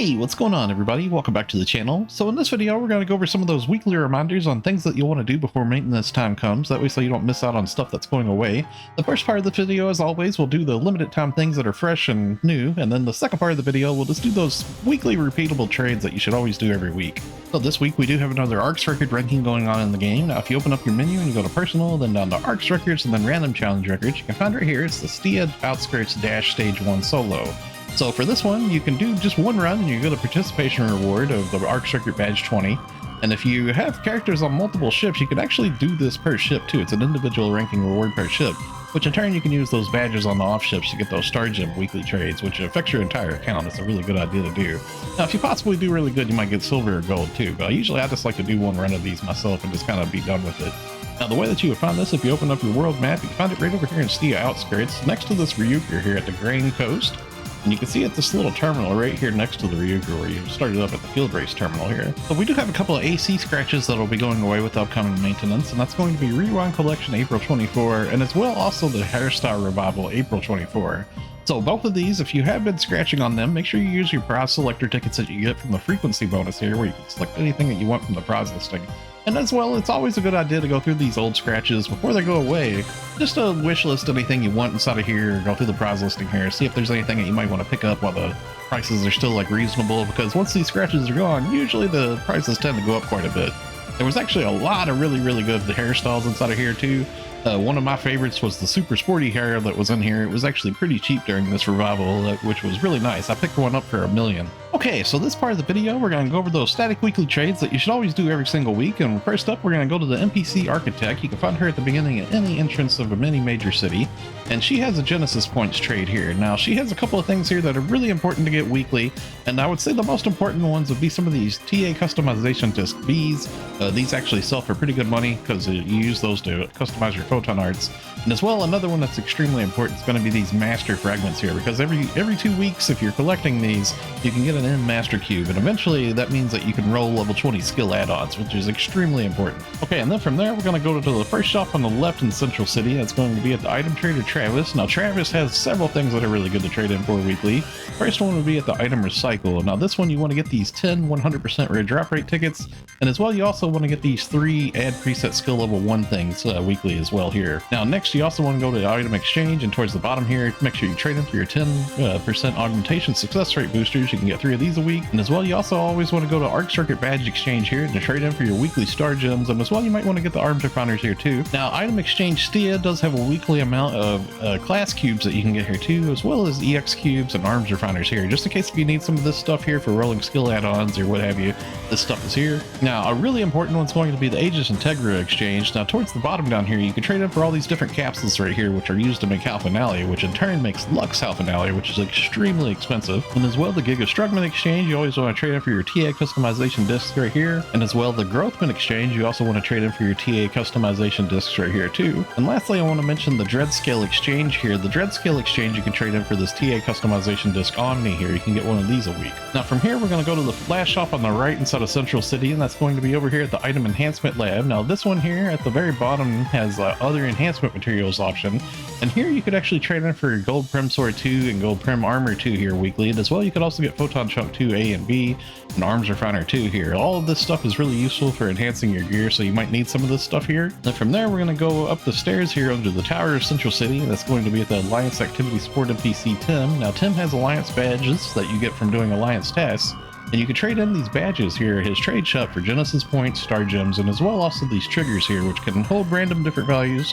Hey, what's going on everybody? Welcome back to the channel. So in this video, we're going to go over some of those weekly reminders on things that you'll want to do before maintenance time comes. That way so you don't miss out on stuff that's going away. The first part of the video, as always, we'll do the limited time things that are fresh and new. And then the second part of the video, we'll just do those weekly repeatable trades that you should always do every week. So this week we do have another Arks record ranking going on in the game. Now if you open up your menu and you go to personal, then down to Arks records and then random challenge records, you can find right here, it's the Stia Outskirts Stage 1 solo. So for this one, you can do just one run and you get a participation reward of the Arks record badge 20. And if you have characters on multiple ships, you can actually do this per ship too. It's an individual ranking reward per ship, which in turn you can use those badges on the off ships to get those star gem weekly trades, which affects your entire account. It's a really good idea to do. Now, if you possibly do really good, you might get silver or gold too, but usually I just like to do one run of these myself and just kind of be done with it. Now, the way that you would find this, if you open up your world map, you can find it right over here in Stia Outskirts, next to this Ryuker here at the Grain Coast. And you can see at this little terminal right here next to the Ryuker where you started up at the field race terminal here. But we do have a couple of AC scratches that'll be going away with upcoming maintenance, and that's going to be Rewind Collection April 24, and as well also the Hairstyle Revival April 24. So both of these, if you have been scratching on them, make sure you use your prize selector tickets that you get from the frequency bonus here, where you can select anything that you want from the prize listing. And as well, it's always a good idea to go through these old scratches before they go away. Just to wish list anything you want inside of here, go through the prize listing here, see if there's anything that you might want to pick up while the prices are still like reasonable, because once these scratches are gone, usually the prices tend to go up quite a bit. There was actually a lot of really good hairstyles inside of here too. One of my favorites was the super sporty hair that was in here. It was actually pretty cheap during this revival, which was really nice. I picked one up for $1 million. Okay, so this part of the video, we're going to go over those static weekly trades that you should always do every single week. And first up, we're going to go to the NPC Architect. You can find her at the beginning of any entrance of a mini major city. And she has a Genesis points trade here. Now, she has a couple of things here that are really important to get weekly. And I would say the most important ones would be some of these TA customization disc Bs. These actually sell for pretty good money because you use those to customize your photon arts. And as well, another one that's extremely important is going to be these master fragments here, because every 2 weeks, if you're collecting these, you can get an M master cube, and eventually that means that you can roll level 20 skill add-ons, which is extremely important. Okay, and then from there we're going to go to the first shop on the left in Central City. That's going to be at the item trader Travis. Now Travis has several things that are really good to trade in for weekly. First one would be at the item recycle. Now this one you want to get these 10 100% rare drop rate tickets, and as well you also want to get these 3 add preset skill level 1 things weekly as well here. Now next you also want to go to item exchange, and towards the bottom here make sure you trade in for your 10% augmentation success rate boosters. You can get 3 of these a week. And as well you also always want to go to Arks Circuit badge exchange here to trade in for your weekly star gems, and as well you might want to get the arms refiners here too. Now item exchange Stia does have a weekly amount of class cubes that you can get here too, as well as EX cubes and arms refiners here, just in case if you need some of this stuff here for rolling skill add-ons or what have you. This stuff is here. Now a really important one's going to be the Aegis Integra exchange. Now towards the bottom down here you can trade in for all these different capsules right here, which are used to make Halfinale, which in turn makes Lux Halfinale, which is extremely expensive. And as well the Giga Strugman exchange, you always want to trade in for your TA customization discs right here. And as well the Growthman exchange, you also want to trade in for your TA customization discs right here too. And lastly I want to mention the Dread Scale exchange here. The Dread Scale exchange you can trade in for this TA customization disc Omni here. You can get one of these a week. Now from here we're going to go to the flash shop on the right inside of Central City, and that's going to be over here at the item enhancement lab. Now this one here at the very bottom has other enhancement materials option, and here you could actually trade in for your Gold Prim Sword 2 and Gold Prim Armor 2 here weekly, and as well you could also get Photon Chunk 2 A and B and Arms Refiner 2 here. All of this stuff is really useful for enhancing your gear, so you might need some of this stuff here. And from there we're going to go up the stairs here under the Tower of Central City, and that's going to be at the Alliance Activity Support NPC Tim. Now Tim has Alliance badges that you get from doing Alliance tasks, and you can trade in these badges here at his trade shop for Genesis points, star gems, and as well also these triggers here, which can hold random different values.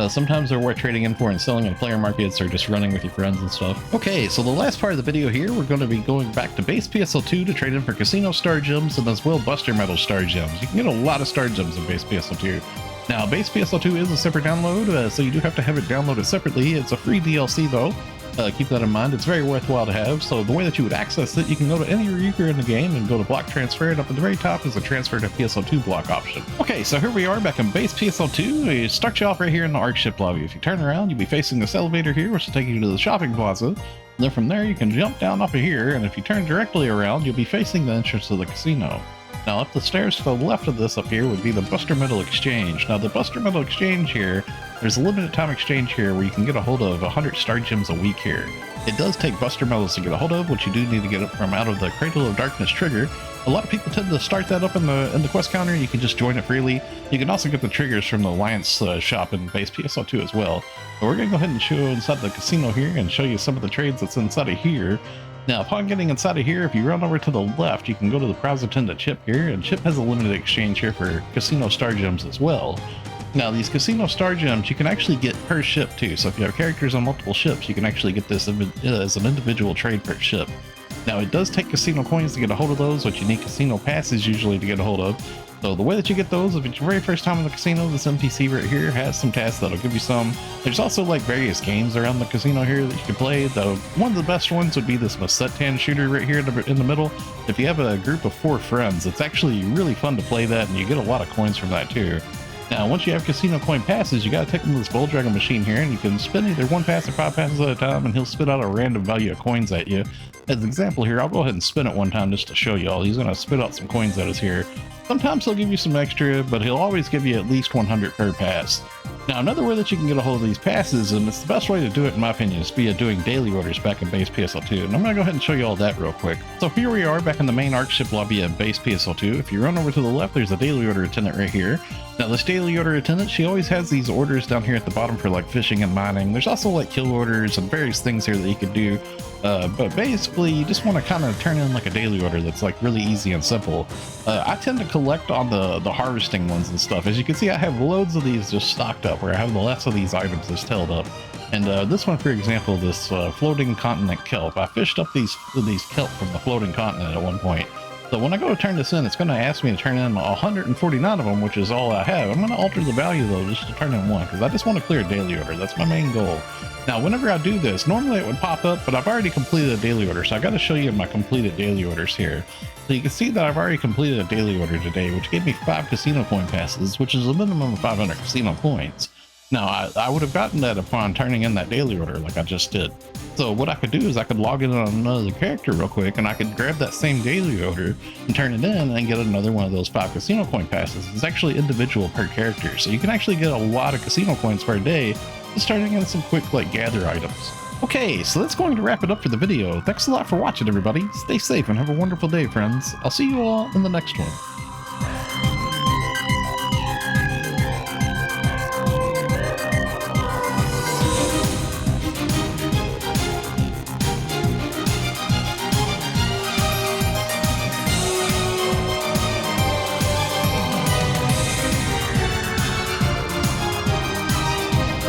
Sometimes they're worth trading in for and selling in player markets or just running with your friends and stuff. Okay, so the last part of the video here, we're going to be going back to base PSO2 to trade in for casino star gems and as well buster metal star gems. You can get a lot of star gems in base PSO2. Now base PSO2 is a separate download, so you do have to have it downloaded separately. It's a free DLC though. Keep that in mind. It's very worthwhile to have. So the way that you would access it, you can go to any Ryuker in the game and go to block transfer, and up at the very top is a transfer to PSO2 block option. Okay, so here we are back in base PSO2. We start you off right here in the Ark ship lobby. If you turn around, you'll be facing this elevator here, which will take you to the shopping plaza. And then from there, you can jump down off of here, and if you turn directly around, you'll be facing the entrance to the casino. Now up the stairs to the left of this up here would be the Buster Metal Exchange. Now the Buster Metal Exchange here there's a limited time exchange here where you can get a hold of 100 star gems a week here. It does take buster medals to get a hold of, which you do need to get from out of the Cradle of Darkness trigger. A lot of people tend to start that up in the quest counter. You can just join it freely. You can also get the triggers from the Alliance shop in base PSO2 as well. But we're going to go ahead and show inside the casino here and show you some of the trades that's inside of here. Now, upon getting inside of here, if you run over to the left, you can go to the browse attendant Chip here, and Chip has a limited exchange here for casino star gems as well. Now, these casino star gems you can actually get per ship too, so if you have characters on multiple ships, you can actually get this as an individual trade per ship. Now, it does take casino coins to get a hold of those, which you need casino passes usually to get a hold of. So the way that you get those, if it's your very first time in the casino, this NPC right here has some tasks that'll give you some. There's also like various games around the casino here that you can play, though one of the best ones would be this Masetan shooter right here in the middle. If you have a group of 4 friends, it's actually really fun to play that, and you get a lot of coins from that too. Now, once you have casino coin passes, you gotta take them to this Bull Dragon machine here, and you can spin either 1 pass or 5 passes at a time, and he'll spit out a random value of coins at you. As an example here, I'll go ahead and spin it one time just to show y'all. He's gonna spit out some coins at us here. Sometimes he'll give you some extra, but he'll always give you at least 100 per pass. Now, another way that you can get a hold of these passes, and it's the best way to do it in my opinion, is via doing daily orders back in base PSO2. And I'm going to go ahead and show you all that real quick. So here we are back in the main Ark ship lobby at base PSO2. If you run over to the left, there's a daily order attendant right here. Now, this daily order attendant, she always has these orders down here at the bottom for like fishing and mining. There's also like kill orders and various things here that you could do. But basically, you just want to kind of turn in like a daily order that's like really easy and simple. I tend to collect on the harvesting ones and stuff. As you can see, I have loads of these just stocked up, where I have the last of these items just held up. And this one, for example, this floating continent kelp. I fished up these kelp from the floating continent at one point. So when I go to turn this in, it's going to ask me to turn in 149 of them, which is all I have. I'm going to alter the value though, just to turn in 1, because I just want to clear a daily order. That's my main goal. Now, whenever I do this, normally it would pop up, but I've already completed a daily order, so I got to show you my completed daily orders here. So you can see that I've already completed a daily order today, which gave me 5 casino coin passes, which is a minimum of 500 casino coins. Now, I would have gotten that upon turning in that daily order like I just did. So what I could do is I could log in on another character real quick, and I could grab that same daily order and turn it in and get another one of those 5 casino coin passes. It's actually individual per character, so you can actually get a lot of casino coins per day just turning in some quick like gather items. Okay, so that's going to wrap it up for the video. Thanks a lot for watching, everybody. Stay safe and have a wonderful day, friends. I'll see you all in the next one.